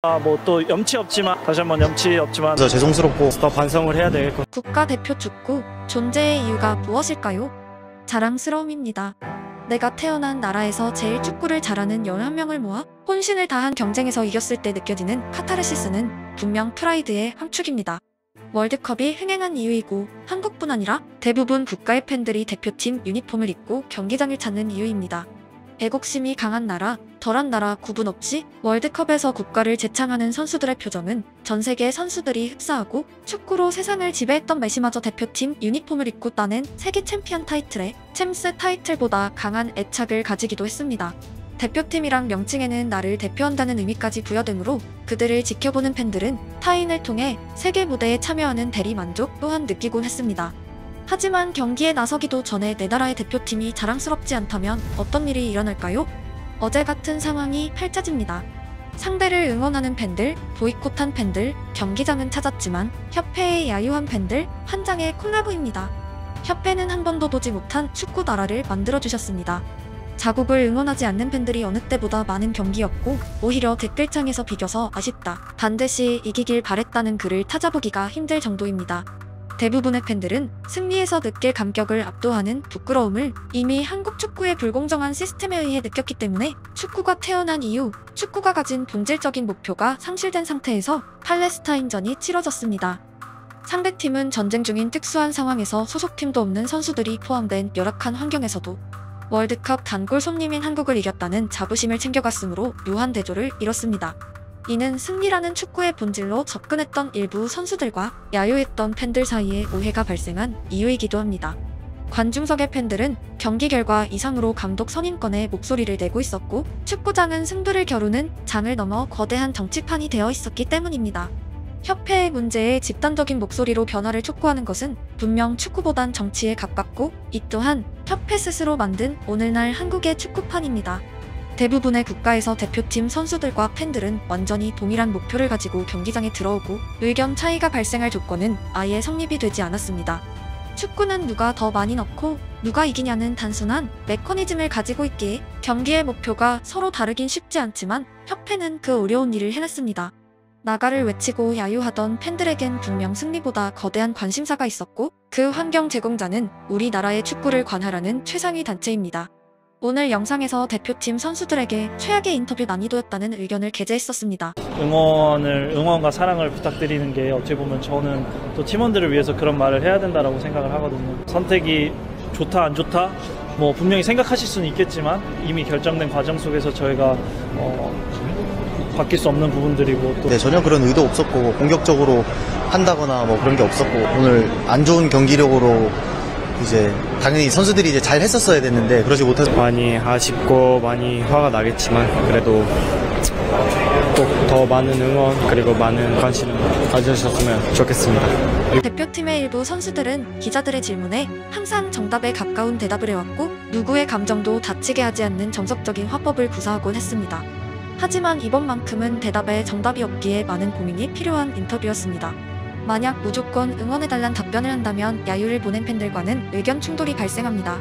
뭐 또 염치 없지만 다시 한번 염치 없지만 그래서 죄송스럽고 더 반성을 해야 되겠고. 국가대표 축구 존재의 이유가 무엇일까요? 자랑스러움입니다. 내가 태어난 나라에서 제일 축구를 잘하는 11명을 모아 혼신을 다한 경쟁에서 이겼을 때 느껴지는 카타르시스는 분명 프라이드의 함축입니다. 월드컵이 흥행한 이유이고 한국뿐 아니라 대부분 국가의 팬들이 대표팀 유니폼을 입고 경기장을 찾는 이유입니다. 애국심이 강한 나라, 덜한 나라 구분 없이 월드컵에서 국가를 제창하는 선수들의 표정은 전 세계 선수들이 흡사하고 축구로 세상을 지배했던 메시마저 대표팀 유니폼을 입고 따낸 세계 챔피언 타이틀에 챔스 타이틀보다 강한 애착을 가지기도 했습니다. 대표팀이란 명칭에는 나를 대표한다는 의미까지 부여되므로 그들을 지켜보는 팬들은 타인을 통해 세계 무대에 참여하는 대리만족 또한 느끼곤 했습니다. 하지만 경기에 나서기도 전에 내 나라의 대표팀이 자랑스럽지 않다면 어떤 일이 일어날까요? 어제 같은 상황이 펼쳐집니다. 상대를 응원하는 팬들, 보이콧한 팬들, 경기장은 찾았지만 협회의 야유한 팬들, 한 장의 콜라보입니다. 협회는 한 번도 보지 못한 축구 나라를 만들어주셨습니다. 자국을 응원하지 않는 팬들이 어느 때보다 많은 경기였고 오히려 댓글창에서 비겨서 아쉽다, 반드시 이기길 바랬다는 글을 찾아보기가 힘들 정도입니다. 대부분의 팬들은 승리에서 느낄 감격을 압도하는 부끄러움을 이미 한국 축구의 불공정한 시스템에 의해 느꼈기 때문에 축구가 태어난 이후 축구가 가진 본질적인 목표가 상실된 상태에서 팔레스타인전이 치러졌습니다. 상대팀은 전쟁 중인 특수한 상황에서 소속팀도 없는 선수들이 포함된 열악한 환경에서도 월드컵 단골 손님인 한국을 이겼다는 자부심을 챙겨갔으므로 묘한 대조를 이뤘습니다. 이는 승리라는 축구의 본질로 접근했던 일부 선수들과 야유했던 팬들 사이에 오해가 발생한 이유이기도 합니다. 관중석의 팬들은 경기 결과 이상으로 감독 선임권에 목소리를 내고 있었고 축구장은 승부를 겨루는 장을 넘어 거대한 정치판이 되어 있었기 때문입니다. 협회의 문제에 집단적인 목소리로 변화를 촉구하는 것은 분명 축구보단 정치에 가깝고 이 또한 협회 스스로 만든 오늘날 한국의 축구판입니다. 대부분의 국가에서 대표팀 선수들과 팬들은 완전히 동일한 목표를 가지고 경기장에 들어오고 의견 차이가 발생할 조건은 아예 성립이 되지 않았습니다. 축구는 누가 더 많이 넣고 누가 이기냐는 단순한 메커니즘을 가지고 있기에 경기의 목표가 서로 다르긴 쉽지 않지만 협회는 그 어려운 일을 해냈습니다. 나가를 외치고 야유하던 팬들에겐 분명 승리보다 거대한 관심사가 있었고 그 환경 제공자는 우리나라의 축구를 관할하는 최상위 단체입니다. 오늘 영상에서 대표팀 선수들에게 최악의 인터뷰 난이도였다는 의견을 게재했었습니다. 응원과 사랑을 부탁드리는 게 어찌 보면 저는 또 팀원들을 위해서 그런 말을 해야 된다고 생각을 하거든요. 선택이 좋다 안 좋다 뭐 분명히 생각하실 수는 있겠지만 이미 결정된 과정 속에서 저희가 바뀔 수 없는 부분들이고 또 네, 전혀 그런 의도 없었고 공격적으로 한다거나 뭐 그런 게 없었고 오늘 안 좋은 경기력으로 이제 당연히 선수들이 이제 잘 했었어야 됐는데 그러지 못해서 많이 아쉽고 많이 화가 나겠지만 그래도 꼭 더 많은 응원 그리고 많은 관심을 가져주셨으면 좋겠습니다. 대표팀의 일부 선수들은 기자들의 질문에 항상 정답에 가까운 대답을 해왔고 누구의 감정도 다치게 하지 않는 정석적인 화법을 구사하곤 했습니다. 하지만 이번만큼은 대답에 정답이 없기에 많은 고민이 필요한 인터뷰였습니다. 만약 무조건 응원해달란 답변을 한다면 야유를 보낸 팬들과는 의견 충돌이 발생합니다.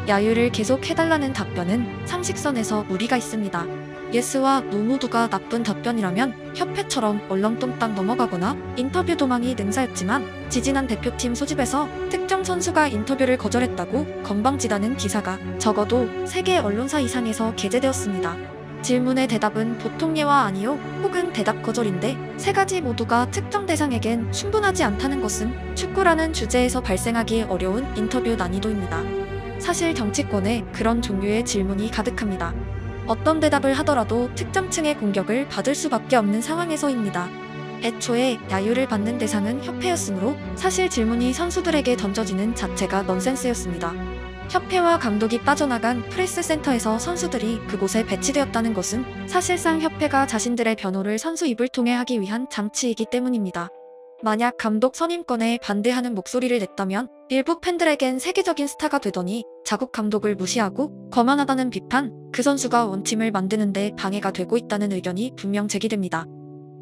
야유를 계속 해달라는 답변은 상식선에서 무리가 있습니다. 예스와 노 모두가 나쁜 답변이라면 협회처럼 얼렁뚱땅 넘어가거나 인터뷰 도망이 능사였지만 지지난 대표팀 소집에서 특정 선수가 인터뷰를 거절했다고 건방지다는 기사가 적어도 3개 언론사 이상에서 게재되었습니다. 질문의 대답은 보통 예와 아니요 혹은 대답 거절인데 3가지 모두가 특정 대상에겐 충분하지 않다는 것은 축구라는 주제에서 발생하기 어려운 인터뷰 난이도입니다. 사실 정치권에 그런 종류의 질문이 가득합니다. 어떤 대답을 하더라도 특정층의 공격을 받을 수밖에 없는 상황에서입니다. 애초에 야유를 받는 대상은 협회였으므로 사실 질문이 선수들에게 던져지는 자체가 넌센스였습니다. 협회와 감독이 빠져나간 프레스센터에서 선수들이 그곳에 배치되었다는 것은 사실상 협회가 자신들의 변호를 선수 입을 통해 하기 위한 장치이기 때문입니다. 만약 감독 선임권에 반대하는 목소리를 냈다면 일부 팬들에겐 세계적인 스타가 되더니 자국 감독을 무시하고 거만하다는 비판, 그 선수가 원팀을 만드는 데 방해가 되고 있다는 의견이 분명 제기됩니다.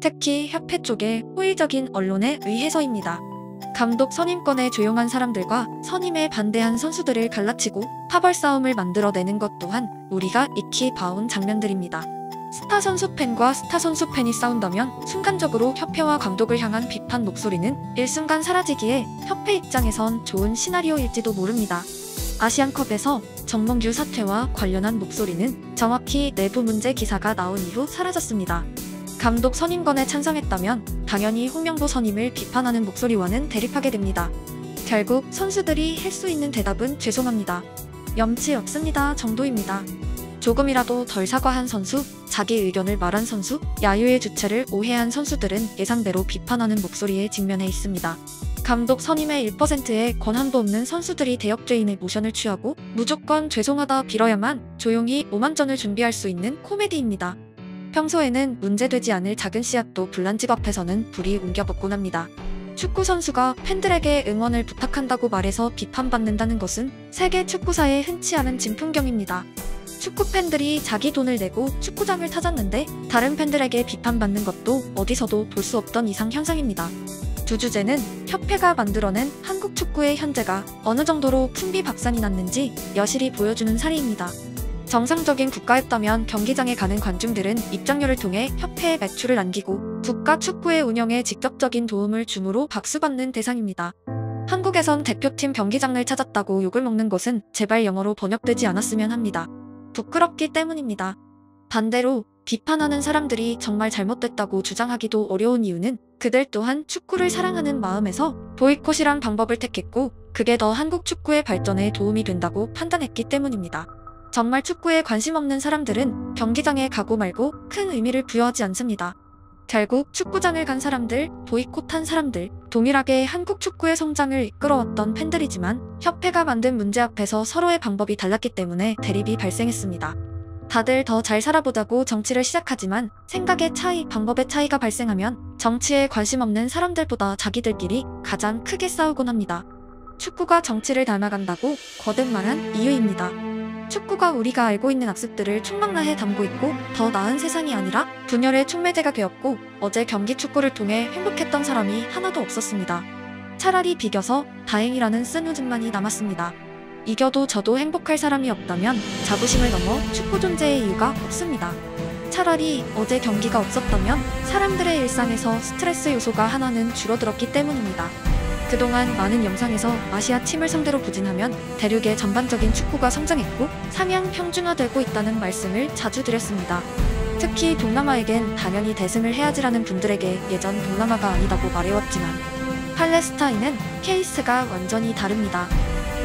특히 협회 쪽의 호의적인 언론에 의해서입니다. 감독 선임권에 조용한 사람들과 선임에 반대한 선수들을 갈라치고 파벌 싸움을 만들어내는 것 또한 우리가 익히 봐온 장면들입니다. 스타 선수 팬과 스타 선수 팬이 싸운다면 순간적으로 협회와 감독을 향한 비판 목소리는 일순간 사라지기에 협회 입장에선 좋은 시나리오일지도 모릅니다. 아시안컵에서 정몽규 사퇴와 관련한 목소리는 정확히 내부 문제 기사가 나온 이후 사라졌습니다. 감독 선임권에 찬성했다면 당연히 홍명보 선임을 비판하는 목소리와는 대립하게 됩니다. 결국 선수들이 할 수 있는 대답은 죄송합니다. 염치 없습니다 정도입니다. 조금이라도 덜 사과한 선수, 자기 의견을 말한 선수, 야유의 주체를 오해한 선수들은 예상대로 비판하는 목소리에 직면해 있습니다. 감독 선임의 1%의 권한도 없는 선수들이 대역죄인의 모션을 취하고 무조건 죄송하다 빌어야만 조용히 오만전을 준비할 수 있는 코미디입니다. 평소에는 문제되지 않을 작은 씨앗도 불난집 앞에서는 불이 옮겨붙곤 합니다. 축구 선수가 팬들에게 응원을 부탁한다고 말해서 비판받는다는 것은 세계 축구사에 흔치 않은 진풍경입니다. 축구 팬들이 자기 돈을 내고 축구장을 찾았는데 다른 팬들에게 비판받는 것도 어디서도 볼 수 없던 이상 현상입니다. 두 주제는 협회가 만들어낸 한국 축구의 현재가 어느 정도로 풍비박산이 났는지 여실히 보여주는 사례입니다. 정상적인 국가였다면 경기장에 가는 관중들은 입장료를 통해 협회에 매출을 남기고 국가 축구의 운영에 직접적인 도움을 주므로 박수받는 대상입니다. 한국에선 대표팀 경기장을 찾았다고 욕을 먹는 것은 제발 영어로 번역되지 않았으면 합니다. 부끄럽기 때문입니다. 반대로 비판하는 사람들이 정말 잘못됐다고 주장하기도 어려운 이유는 그들 또한 축구를 사랑하는 마음에서 보이콧이란 방법을 택했고 그게 더 한국 축구의 발전에 도움이 된다고 판단했기 때문입니다. 정말 축구에 관심 없는 사람들은 경기장에 가고 말고 큰 의미를 부여하지 않습니다. 결국 축구장을 간 사람들, 보이콧한 사람들, 동일하게 한국 축구의 성장을 이끌어왔던 팬들이지만 협회가 만든 문제 앞에서 서로의 방법이 달랐기 때문에 대립이 발생했습니다. 다들 더 잘 살아보자고 정치를 시작하지만 생각의 차이, 방법의 차이가 발생하면 정치에 관심 없는 사람들보다 자기들끼리 가장 크게 싸우곤 합니다. 축구가 정치를 닮아간다고 거듭 말한 이유입니다. 축구가 우리가 알고 있는 악습들을 총망라해 담고 있고 더 나은 세상이 아니라 분열의 촉매제가 되었고 어제 경기 축구를 통해 행복했던 사람이 하나도 없었습니다. 차라리 비겨서 다행이라는 쓴웃음만이 남았습니다. 이겨도 저도 행복할 사람이 없다면 자부심을 넘어 축구 존재의 이유가 없습니다. 차라리 어제 경기가 없었다면 사람들의 일상에서 스트레스 요소가 하나는 줄어들었기 때문입니다. 그동안 많은 영상에서 아시아 팀을 상대로 부진하면 대륙의 전반적인 축구가 성장했고 상향 평준화되고 있다는 말씀을 자주 드렸습니다. 특히 동남아에겐 당연히 대승을 해야지라는 분들에게 예전 동남아가 아니다고 말해왔지만 팔레스타인은 케이스가 완전히 다릅니다.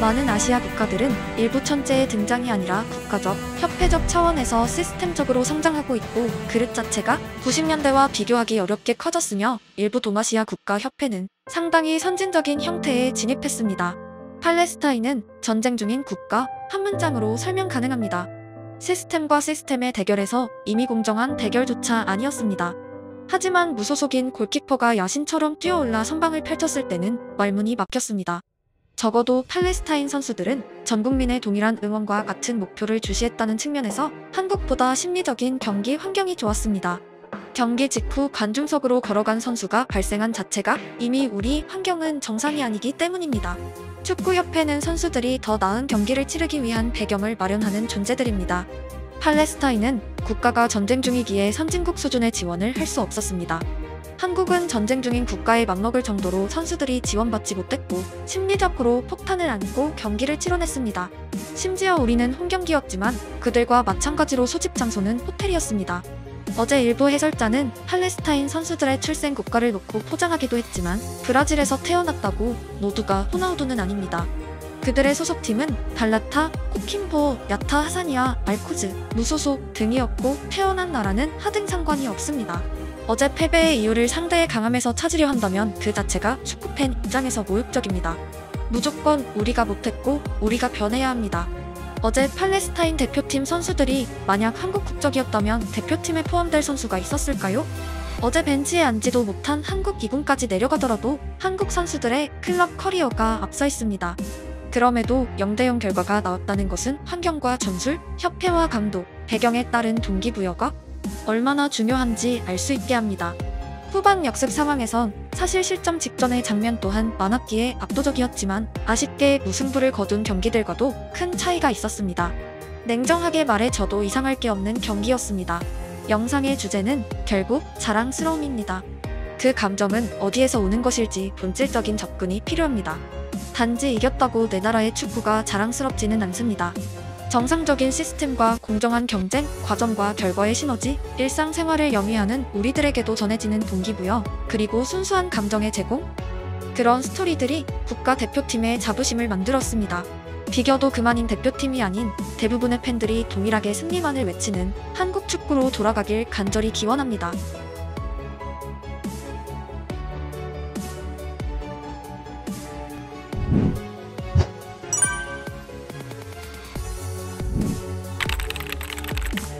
많은 아시아 국가들은 일부 천재의 등장이 아니라 국가적, 협회적 차원에서 시스템적으로 성장하고 있고 그릇 자체가 90년대와 비교하기 어렵게 커졌으며 일부 동아시아 국가 협회는 상당히 선진적인 형태에 진입했습니다. 팔레스타인은 전쟁 중인 국가, 한 문장으로 설명 가능합니다. 시스템과 시스템의 대결에서 이미 공정한 대결조차 아니었습니다. 하지만 무소속인 골키퍼가 야신처럼 뛰어올라 선방을 펼쳤을 때는 말문이 막혔습니다. 적어도 팔레스타인 선수들은 전 국민의 동일한 응원과 같은 목표를 주시했다는 측면에서 한국보다 심리적인 경기 환경이 좋았습니다. 경기 직후 관중석으로 걸어간 선수가 발생한 자체가 이미 우리 환경은 정상이 아니기 때문입니다. 축구협회는 선수들이 더 나은 경기를 치르기 위한 배경을 마련하는 존재들입니다. 팔레스타인은 국가가 전쟁 중이기에 선진국 수준의 지원을 할 수 없었습니다. 한국은 전쟁 중인 국가에 맞먹을 정도로 선수들이 지원받지 못했고 심리적으로 폭탄을 안고 경기를 치러냈습니다. 심지어 우리는 홈경기였지만 그들과 마찬가지로 소집 장소는 호텔이었습니다. 어제 일부 해설자는 팔레스타인 선수들의 출생 국가를 놓고 포장하기도 했지만 브라질에서 태어났다고 모두가 호나우두는 아닙니다. 그들의 소속팀은 발라타, 코킴보, 야타 하사니아, 알코즈, 무소속 등이었고 태어난 나라는 하등 상관이 없습니다. 어제 패배의 이유를 상대의 강함에서 찾으려 한다면 그 자체가 축구팬 입장에서 모욕적입니다. 무조건 우리가 못했고 우리가 변해야 합니다. 어제 팔레스타인 대표팀 선수들이 만약 한국 국적이었다면 대표팀에 포함될 선수가 있었을까요? 어제 벤치에 앉지도 못한 한국 2군까지 내려가더라도 한국 선수들의 클럽 커리어가 앞서 있습니다. 그럼에도 0대0 결과가 나왔다는 것은 환경과 전술, 협회와 감독, 배경에 따른 동기부여가 얼마나 중요한지 알 수 있게 합니다. 후반 역습 상황에선 사실 실점 직전의 장면 또한 많았기에 압도적이었지만 아쉽게 무승부를 거둔 경기들과도 큰 차이가 있었습니다. 냉정하게 말해 저도 이상할 게 없는 경기였습니다. 영상의 주제는 결국 자랑스러움입니다. 그 감정은 어디에서 오는 것일지 본질적인 접근이 필요합니다. 단지 이겼다고 내 나라의 축구가 자랑스럽지는 않습니다. 정상적인 시스템과 공정한 경쟁, 과정과 결과의 시너지, 일상생활을 영위하는 우리들에게도 전해지는 동기부여, 그리고 순수한 감정의 제공? 그런 스토리들이 국가대표팀의 자부심을 만들었습니다. 비겨도 그만인 대표팀이 아닌 대부분의 팬들이 동일하게 승리만을 외치는 한국 축구로 돌아가길 간절히 기원합니다.